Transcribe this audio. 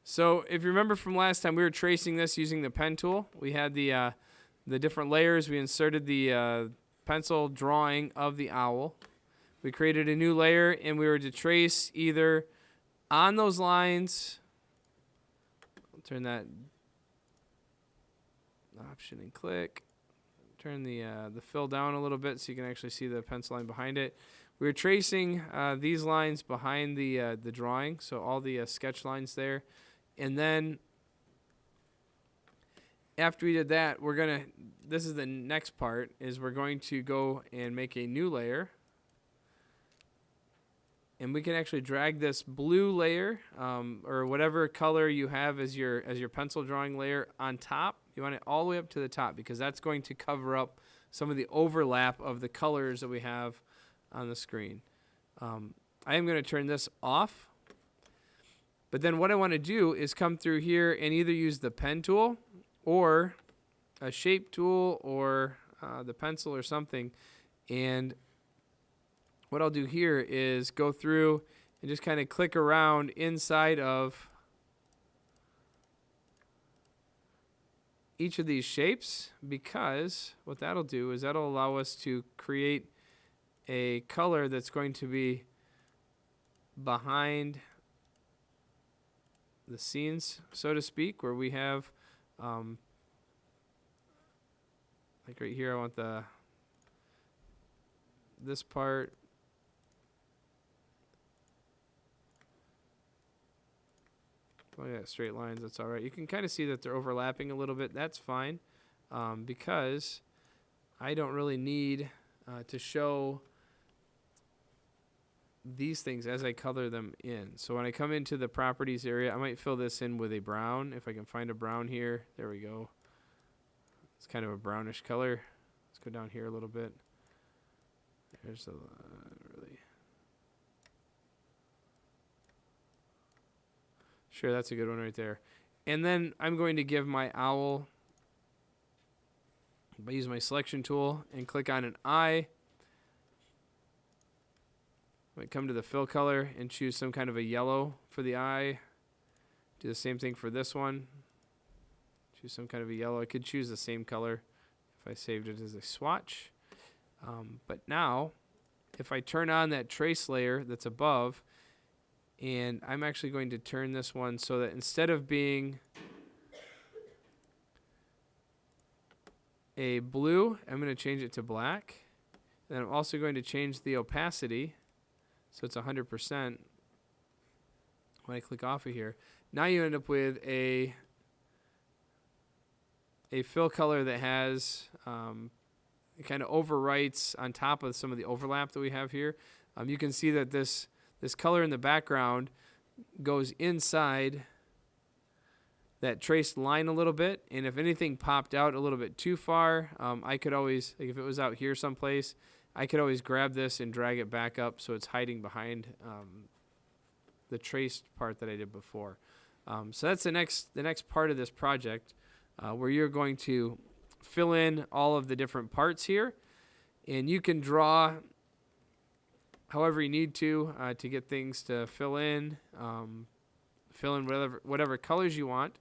So if you remember from last time, we were tracing this using the pen tool. We had the different layers. We inserted the pencil drawing of the owl. We created a new layer, and we were to trace either on those lines. I'll turn that option and click. Turn the fill down a little bit so you can actually see the pencil line behind it. We were tracing these lines behind the drawing, so all the sketch lines there. And then after we did that, this is the next part, is we're going to go and make a new layer. And we can actually drag this blue layer or whatever color you have as your pencil drawing layer on top. You want it all the way up to the top because that's going to cover up some of the overlap of the colors that we have on the screen. I am going to turn this off. But then what I want to do is come through here and either use the pen tool or a shape tool or the pencil or something. And what I'll do here is go through and just kind of click around inside of each of these shapes, because what that'll do is that'll allow us to create a color that's going to be behind the scenes, so to speak, where we have like right here, I want this part. Oh yeah, straight lines, that's all right. You can kind of see that they're overlapping a little bit. That's fine, because I don't really need to show these things as I color them in. So when I come into the properties area, I might fill this in with a brown. If I can find a brown here, there we go. It's kind of a brownish color. Let's go down here a little bit. There's a really... Sure, that's a good one right there. And then I'm going to give my owl, I use my selection tool and click on an eye. I might come to the fill color and choose some kind of a yellow for the eye. Do the same thing for this one. Choose some kind of a yellow. I could choose the same color if I saved it as a swatch. But now, if I turn on that trace layer that's above, and I'm actually going to turn this one so that instead of being a blue, I'm going to change it to black. And I'm also going to change the opacity so it's 100% when I click off of here. Now you end up with a fill color that has it kind of overwrites on top of some of the overlap that we have here. You can see that this color in the background goes inside that traced line a little bit, and if anything popped out a little bit too far, I could always, like if it was out here someplace, I could always grab this and drag it back up so it's hiding behind the traced part that I did before. So that's the next part of this project, where you're going to fill in all of the different parts here, and you can draw however you need to get things to fill in whatever colors you want.